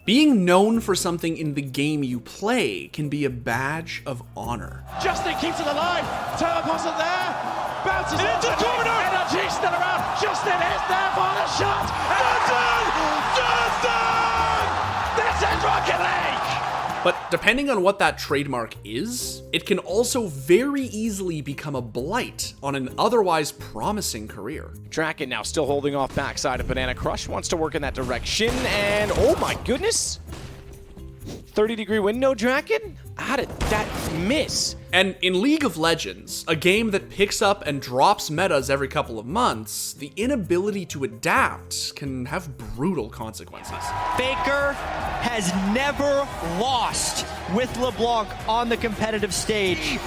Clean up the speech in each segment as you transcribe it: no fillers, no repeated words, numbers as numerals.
Being known for something in the game you play can be a badge of honor. Justin keeps it alive. Turner wasn't there. Bounces into the corner. Energy still around. Justin is there for the shot. Justin! This is Rocket League! But depending on what that trademark is, it can also very easily become a blight on an otherwise promising career. Draken now still holding off backside of Banana Crush, wants to work in that direction, and oh my goodness! 30-degree window, Draken? How did that miss? And in League of Legends, a game that picks up and drops metas every couple of months, the inability to adapt can have brutal consequences. Faker has never lost with LeBlanc on the competitive stage.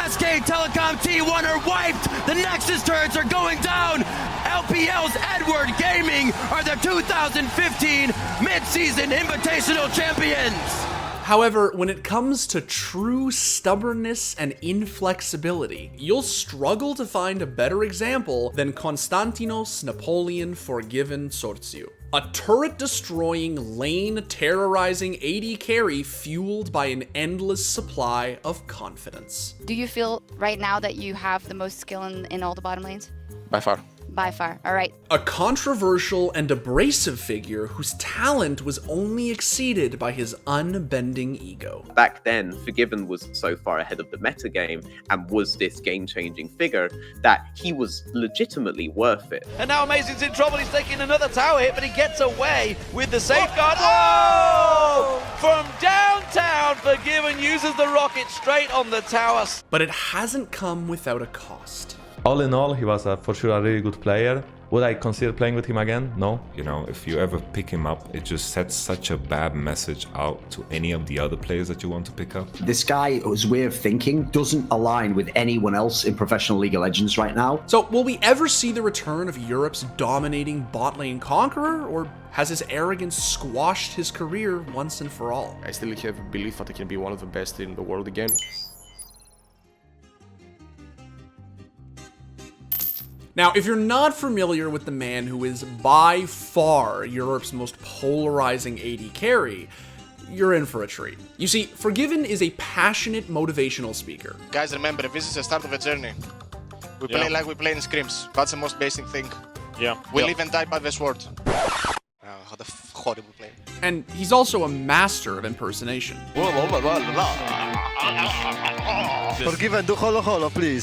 SK Telecom T1 are wiped. The Nexus turrets are going down. LPL's Edward Gaming are the 2015 mid-season invitational champions. However, when it comes to true stubbornness and inflexibility, you'll struggle to find a better example than Konstantinos-Napoleon Forgiven Tzortziou. A turret-destroying, lane-terrorizing AD carry fueled by an endless supply of confidence. Do you feel right now that you have the most skill in all the bottom lanes? By far. By far, all right. A controversial and abrasive figure whose talent was only exceeded by his unbending ego. Back then, Forgiven was so far ahead of the metagame and was this game-changing figure that he was legitimately worth it. And now Amazing's in trouble. He's taking another tower hit, but he gets away with the safeguard. Oh! From downtown, Forgiven uses the rocket straight on the tower. But it hasn't come without a cost. All in all, he was for sure a really good player. Would I consider playing with him again? No. You know, if you ever pick him up, it just sets such a bad message out to any of the other players that you want to pick up. This guy's way of thinking doesn't align with anyone else in professional League of Legends right now. So will we ever see the return of Europe's dominating bot lane conqueror, or has his arrogance squashed his career once and for all? I still have belief that I can be one of the best in the world again. Now, if you're not familiar with the man who is by far Europe's most polarizing AD carry, you're in for a treat. You see, Forgiven is a passionate motivational speaker. Guys, remember, this is the start of a journey. We play like we play in scrims. That's the most basic thing. We live and die by the sword. What a horrible play. And he's also a master of impersonation. Forgiven, do holo holo, please.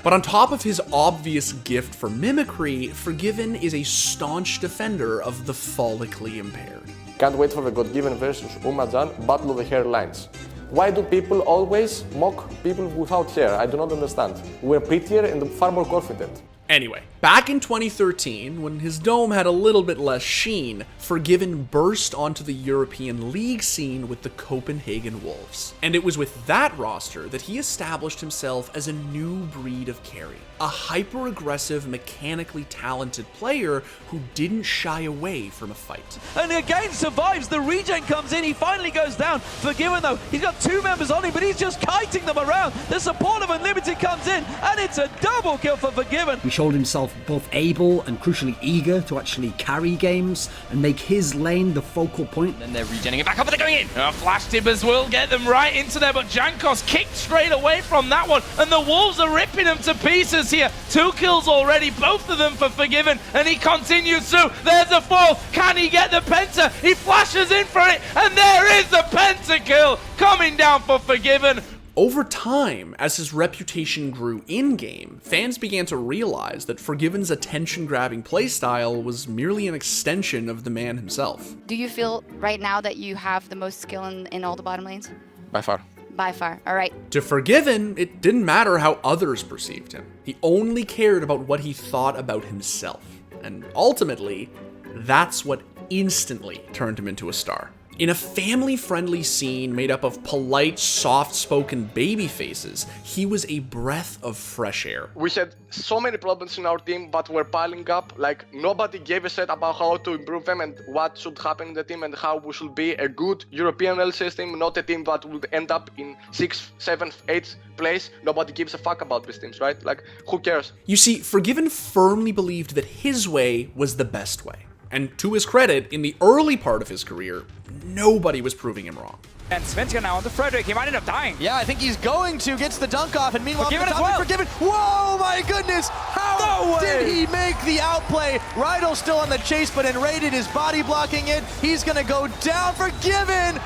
But on top of his obvious gift for mimicry, Forgiven is a staunch defender of the phallically impaired. Can't wait for the God-given versus Umajan Battle of the Hairlines. Why do people always mock people without hair? I do not understand. We're prettier and far more confident. Anyway, back in 2013, when his dome had a little bit less sheen, Forgiven burst onto the European League scene with the Copenhagen Wolves. And it was with that roster that he established himself as a new breed of carry. A hyper-aggressive, mechanically talented player who didn't shy away from a fight. And again survives. The regen comes in. He finally goes down. Forgiven though, he's got two members on him, but he's just kiting them around. The support of Unlimited comes in, and it's a double kill for Forgiven. He showed himself both able and crucially eager to actually carry games and make his lane the focal point. Then they're regenning it back up, and they're going in. Flash Tibbers will get them right into there, but Jankos kicked straight away from that one, and the Wolves are ripping him to pieces here. 2 kills already, both of them for Forgiven, and he continues through. There's a fourth. Can he get the penta? He flashes in for it, and there is the pentakill coming down for Forgiven. Over time, as his reputation grew in-game, fans began to realize that Forgiven's attention-grabbing playstyle was merely an extension of the man himself. Do you feel right now that you have the most skill in all the bottom lanes? By far. By far, all right. To Forgiven, it didn't matter how others perceived him. He only cared about what he thought about himself. And ultimately, that's what instantly turned him into a star. In a family-friendly scene made up of polite, soft-spoken baby faces, he was a breath of fresh air. We had so many problems in our team, but we're piling up. Like, nobody gave a shit about how to improve them and what should happen in the team and how we should be a good European LCS team, not a team that would end up in 6th, 7th, 8th place. Nobody gives a fuck about these teams, right? Like, who cares? You see, Forgiven firmly believed that his way was the best way. And to his credit, in the early part of his career, nobody was proving him wrong. And Svenska now on the Frederick, he might end up dying. Yeah, I think he's going to, gets the dunk off, and meanwhile, Forgiven as well. Forgiven. Whoa, my goodness! How did he make the outplay? Rydell's still on the chase, but Enrated is body blocking it. He's gonna go down. Forgiven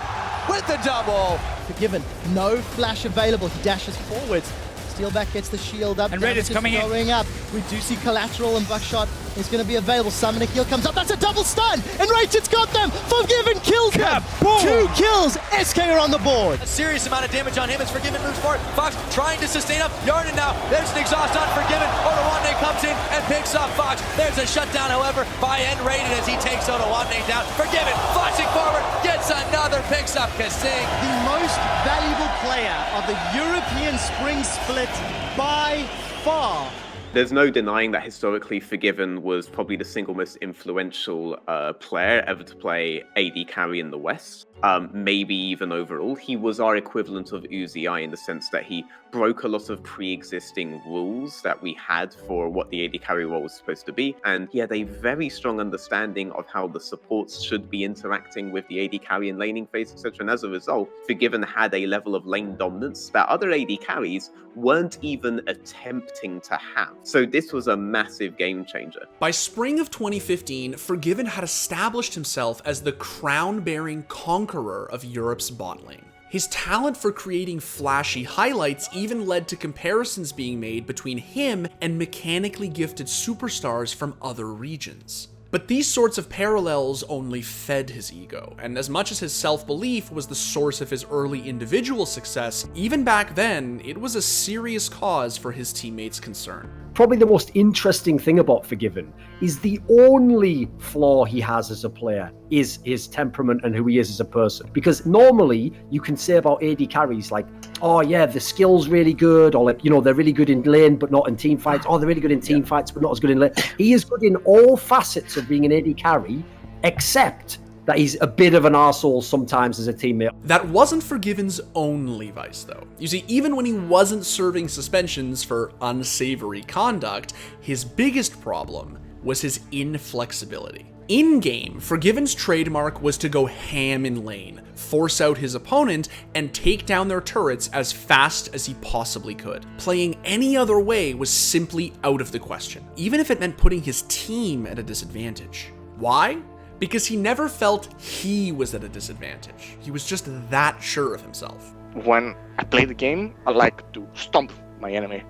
with the double. Forgiven, no flash available. He dashes forwards. Steelback gets the shield up. And Red is coming going up. We do see collateral, and Buckshot is going to be available. Summoning heal comes up. That's a double stun. And Ratchet's got them. Forgiven kills them. 2 kills. SK are on the board. A serious amount of damage on him as Forgiven moves forward. Fox trying to sustain up. Yarden now. There's an exhaust on Forgiven. Otawande comes in and picks up Fox. There's a shutdown, however, by Enrated as he takes Otawande down. Forgiven flashing forward. Gets another. Picks up Kasing. The most valuable player of the European Spring Split by far. There's no denying that historically Forgiven was probably the single most influential player ever to play AD carry in the West. Maybe even overall. He was our equivalent of Uzi in the sense that he broke a lot of pre-existing rules that we had for what the AD carry role was supposed to be, and he had a very strong understanding of how the supports should be interacting with the AD carry and laning phase, etc. And as a result, Forgiven had a level of lane dominance that other AD carries weren't even attempting to have. So this was a massive game changer. By spring of 2015, Forgiven had established himself as the crown-bearing conqueror of Europe's bot lane. His talent for creating flashy highlights even led to comparisons being made between him and mechanically gifted superstars from other regions. But these sorts of parallels only fed his ego, and as much as his self-belief was the source of his early individual success, even back then, it was a serious cause for his teammates' concern. Probably the most interesting thing about Forgiven is the only flaw he has as a player is his temperament and who he is as a person. Because normally you can say about AD carries like, oh yeah, the skill's really good, or like, you know, they're really good in lane but not in team fights. Oh, they're really good in team fights but not as good in lane. He is good in all facets of being an AD carry, except that he's a bit of an arsehole sometimes as a teammate. That wasn't Forgiven's only vice, though. You see, even when he wasn't serving suspensions for unsavory conduct, his biggest problem was his inflexibility. In-game, Forgiven's trademark was to go ham in lane, force out his opponent, and take down their turrets as fast as he possibly could. Playing any other way was simply out of the question, even if it meant putting his team at a disadvantage. Why? Because he never felt he was at a disadvantage. He was just that sure of himself. When I play the game, I like to stomp my enemy.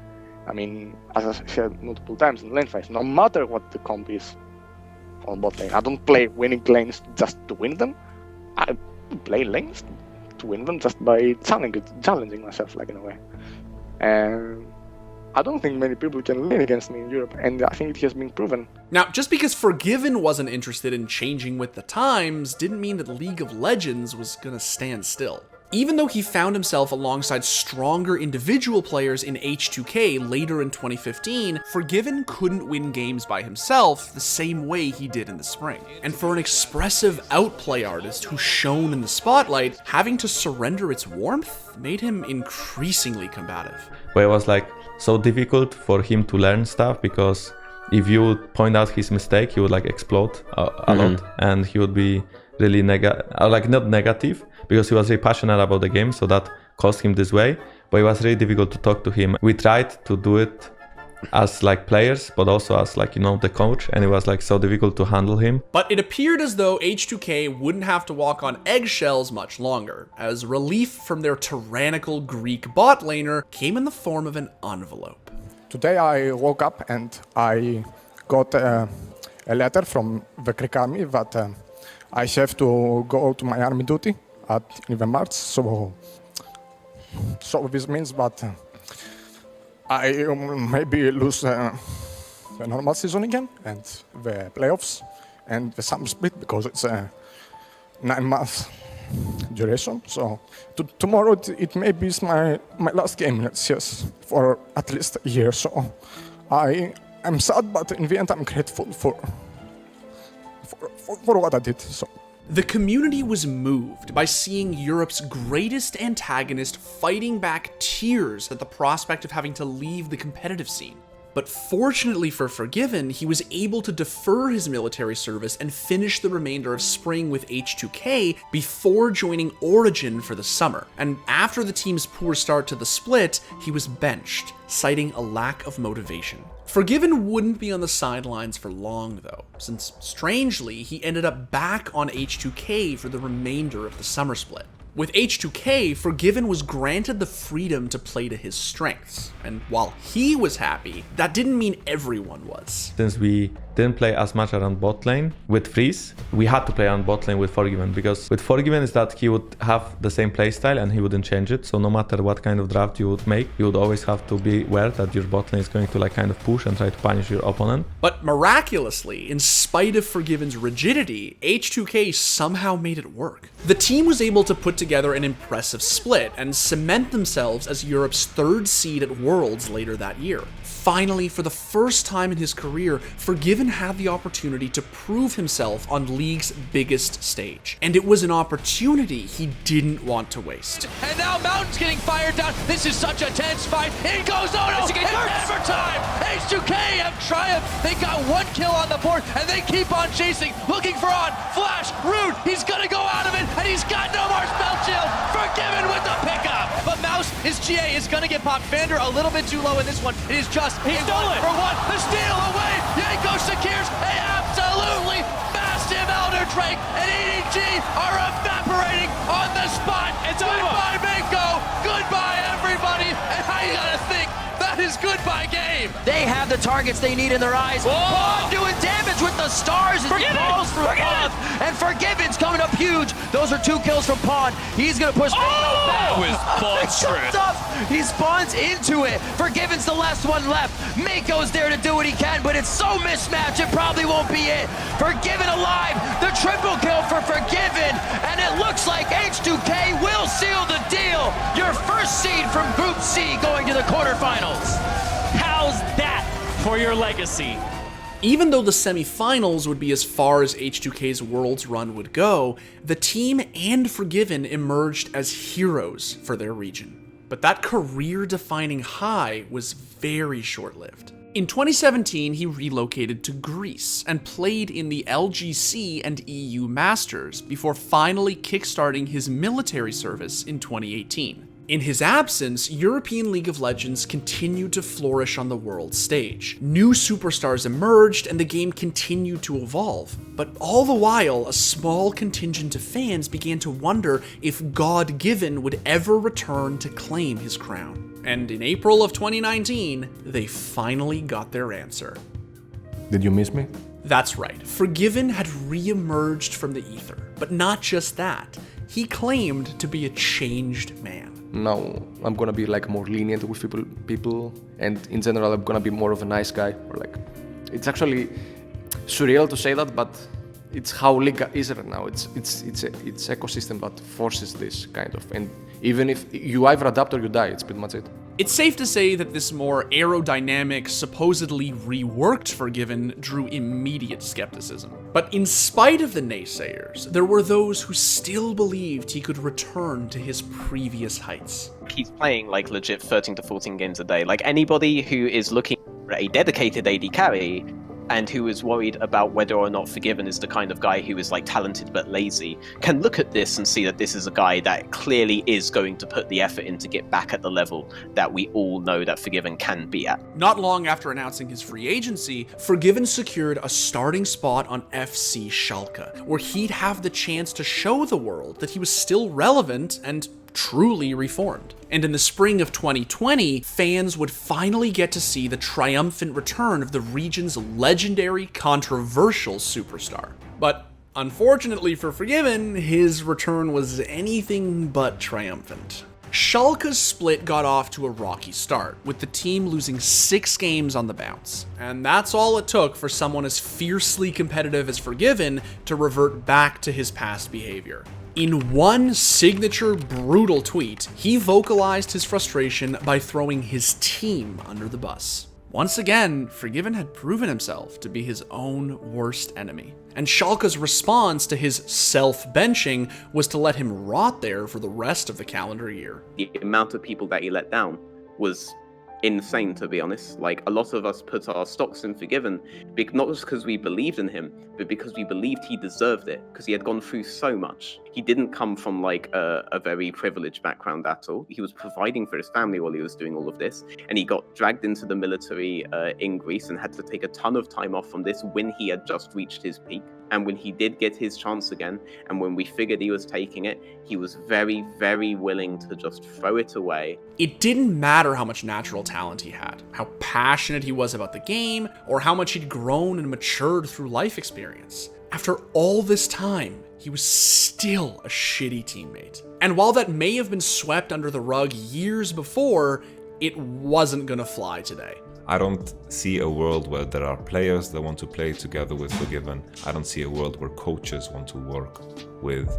I mean, as I said multiple times in lane fights, no matter what the comp is on bot lane, I don't play winning lanes just to win them. I play lanes to win them just by challenging myself, like, in a way. And I don't think many people can lane against me in Europe, and I think it has been proven. Now, just because Forgiven wasn't interested in changing with the times didn't mean that League of Legends was gonna stand still. Even though he found himself alongside stronger individual players in H2K later in 2015, Forgiven couldn't win games by himself the same way he did in the spring. And for an expressive outplay artist who shone in the spotlight, having to surrender its warmth made him increasingly combative. But it was like so difficult for him to learn stuff, because if you would point out his mistake, he would like explode a lot, and he would be really not negative, because he was really passionate about the game, so that caused him this way. But it was really difficult to talk to him. We tried to do it as like players, but also as like, you know, the coach, and it was like so difficult to handle him. But it appeared as though H2K wouldn't have to walk on eggshells much longer, as relief from their tyrannical Greek bot laner came in the form of an envelope. Today I woke up and I got a letter from the Greek army that I have to go to my army duty in March, so this means that I maybe lose the normal season again and the playoffs and the summer split, because it's a 9-month duration. So tomorrow it may be my last game, let's yes, for at least a year. So I'm sad, but in the end I'm grateful for what I did. So. The community was moved by seeing Europe's greatest antagonist fighting back tears at the prospect of having to leave the competitive scene. But fortunately for Forgiven, he was able to defer his military service and finish the remainder of spring with H2K before joining Origin for the summer. And after the team's poor start to the split, he was benched, citing a lack of motivation. Forgiven wouldn't be on the sidelines for long though, since strangely, he ended up back on H2K for the remainder of the summer split. With H2K, Forgiven was granted the freedom to play to his strengths, and while he was happy, that didn't mean everyone was. Since we didn't play as much around bot lane with Freeze, we had to play around bot lane with Forgiven, because with Forgiven is that he would have the same playstyle and he wouldn't change it, so no matter what kind of draft you would make, you would always have to be aware that your bot lane is going to like kind of push and try to punish your opponent. But miraculously, in spite of Forgiven's rigidity, H2K somehow made it work. The team was able to put together an impressive split and cement themselves as Europe's 3rd seed at Worlds later that year. Finally, for the first time in his career, Forgiven had the opportunity to prove himself on League's biggest stage. And it was an opportunity he didn't want to waste. And now Mountain's getting fired down. This is such a tense fight. In goes Ono. It's hammer time. H2K have triumphed. They got 1 kill on the board, and they keep on chasing, looking for On. Flash, Rude. He's gonna go out of it, and he's got no more spell shield. Forgiven with the pickup. But Mouse, his GA is gonna get popped. Vander a little bit too low in this one. It is just He stole it for 1. The steal away. Yanko secures a absolutely massive Elder Drake, and EDG are evaporating on the spot. It's goodbye, Mako. Goodbye, everybody. And I gotta think that is goodbye game. They have the targets they need in their eyes. Pawn doing damage with the stars as he falls through Pawn. And Forgiven's coming up huge. Those are 2 kills from Pawn. He's gonna push back. That was monstrous. He spawns into it. Forgiven's the last one left. Mako's there to do what he can, but it's so mismatched, it probably won't be it. Forgiven alive. The triple kill for Forgiven. And it looks like H2K will seal the deal. Your 1st seed from Group C going to the quarterfinals. How's that for your legacy? Even though the semifinals would be as far as H2K's Worlds run would go, the team and Forgiven emerged as heroes for their region. But that career-defining high was very short-lived. In 2017, he relocated to Greece and played in the LGC and EU Masters before finally kickstarting his military service in 2018. In his absence, European League of Legends continued to flourish on the world stage. New superstars emerged and the game continued to evolve. But all the while, a small contingent of fans began to wonder if God-Given would ever return to claim his crown. And in April of 2019, they finally got their answer. Did you miss me? That's right, Forgiven had re-emerged from the ether. But not just that, he claimed to be a changed man. Now I'm gonna be like more lenient with people, and in general I'm gonna be more of a nice guy. Or like, it's actually surreal to say that, but it's how League is right now. It's ecosystem that forces this kind of, and even if you either adapt or you die, it's pretty much it. It's safe to say that this more aerodynamic, supposedly reworked Forgiven drew immediate skepticism. But in spite of the naysayers, there were those who still believed he could return to his previous heights. He's playing like legit 13 to 14 games a day. Like anybody who is looking for a dedicated AD carry and who is worried about whether or not Forgiven is the kind of guy who is like talented but lazy, can look at this and see that this is a guy that clearly is going to put the effort in to get back at the level that we all know that Forgiven can be at. Not long after announcing his free agency, Forgiven secured a starting spot on FC Schalke, where he'd have the chance to show the world that he was still relevant and truly reformed. And in the spring of 2020, fans would finally get to see the triumphant return of the region's legendary, controversial superstar. But unfortunately for Forgiven, his return was anything but triumphant. Schalke's split got off to a rocky start, with the team losing 6 games on the bounce. And that's all it took for someone as fiercely competitive as Forgiven to revert back to his past behavior. In one signature brutal tweet, he vocalized his frustration by throwing his team under the bus. Once again, Forgiven had proven himself to be his own worst enemy. And Schalke's response to his self-benching was to let him rot there for the rest of the calendar year. The amount of people that he let down was insane, to be honest. Like, a lot of us put our stocks in Forgiven, not just because we believed in him, but because we believed he deserved it, because he had gone through so much. He didn't come from like a very privileged background at all. He was providing for his family while he was doing all of this, and he got dragged into the military in Greece and had to take a ton of time off from this when he had just reached his peak. And when he did get his chance again, and when we figured he was taking it, he was very, very willing to just throw it away. It didn't matter how much natural talent he had, how passionate he was about the game, or how much he'd grown and matured through life experience. After all this time, he was still a shitty teammate. And while that may have been swept under the rug years before, it wasn't gonna fly today. I don't see a world where there are players that want to play together with Forgiven. I don't see a world where coaches want to work with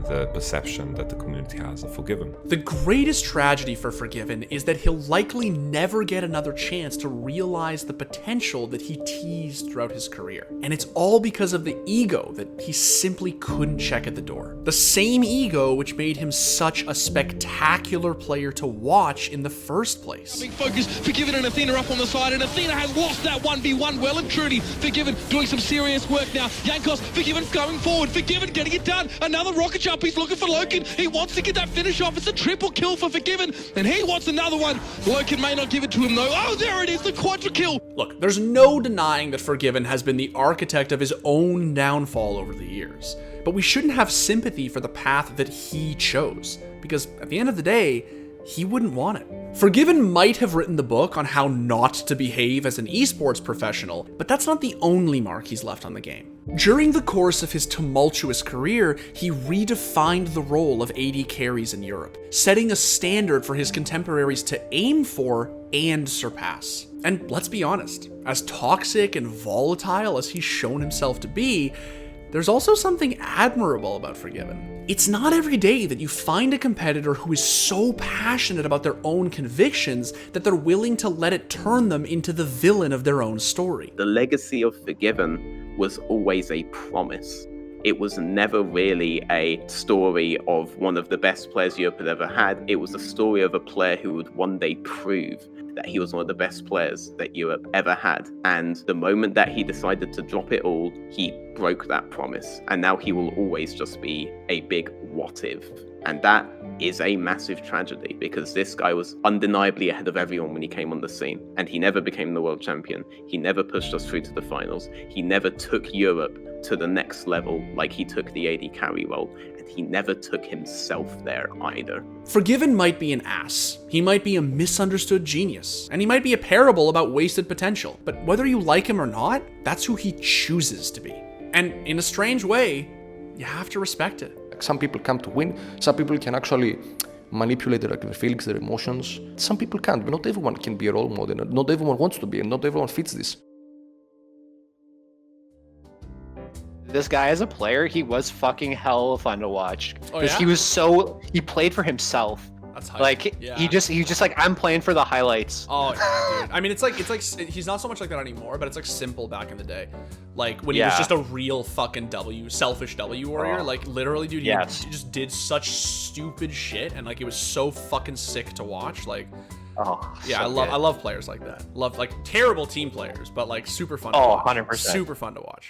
the perception that the community has of Forgiven. The greatest tragedy for Forgiven is that he'll likely never get another chance to realize the potential that he teased throughout his career. And it's all because of the ego that he simply couldn't check at the door. The same ego which made him such a spectacular player to watch in the first place. Big focus, Forgiven and Athena up on the side, and Athena has lost that 1v1 well and truly. Forgiven doing some serious work now. Jankos, Forgiven going forward, Forgiven getting it done. Another rocket jump, he's looking for Loken. He wants to get that finish off. It's a triple kill for Forgiven, and he wants another one. Loken may not give it to him though. Oh, there it is, the quadra kill. Look, there's no denying that Forgiven has been the architect of his own downfall over the years. But we shouldn't have sympathy for the path that he chose, because at the end of the day, he wouldn't want it. Forgiven might have written the book on how not to behave as an esports professional, but that's not the only mark he's left on the game. During the course of his tumultuous career, he redefined the role of AD carries in Europe, setting a standard for his contemporaries to aim for and surpass. And let's be honest, as toxic and volatile as he's shown himself to be, there's also something admirable about Forgiven. It's not every day that you find a competitor who is so passionate about their own convictions that they're willing to let it turn them into the villain of their own story. The legacy of Forgiven was always a promise. It was never really a story of one of the best players Europe had ever had. It was a story of a player who would one day prove that he was one of the best players that Europe ever had. And the moment that he decided to drop it all, he broke that promise. And now he will always just be a big what if. And that is a massive tragedy, because this guy was undeniably ahead of everyone when he came on the scene. And he never became the world champion. He never pushed us through to the finals. He never took Europe to the next level like he took the AD carry role. And he never took himself there either. Forgiven might be an ass. He might be a misunderstood genius. And he might be a parable about wasted potential. But whether you like him or not, that's who he chooses to be. And in a strange way, you have to respect it. Some people come to win. Some people can actually manipulate their feelings, their emotions. Some people can't, but not everyone can be a role model. Not everyone wants to be, and not everyone fits this. This guy as a player, he was fucking hell fun to watch. Oh, yeah? He played for himself. That's hype. Like yeah. he just like, I'm playing for the highlights. Oh yeah, dude. I mean, it's like he's not so much like that anymore, but it's like simple back in the day, like when he was just a real fucking selfish W warrior. Oh. Like literally, dude, he just did such stupid shit, and like it was so fucking sick to watch. Like, yeah, so I love players like that. Love like terrible team players, but like super fun. To watch. 100%. Super fun to watch.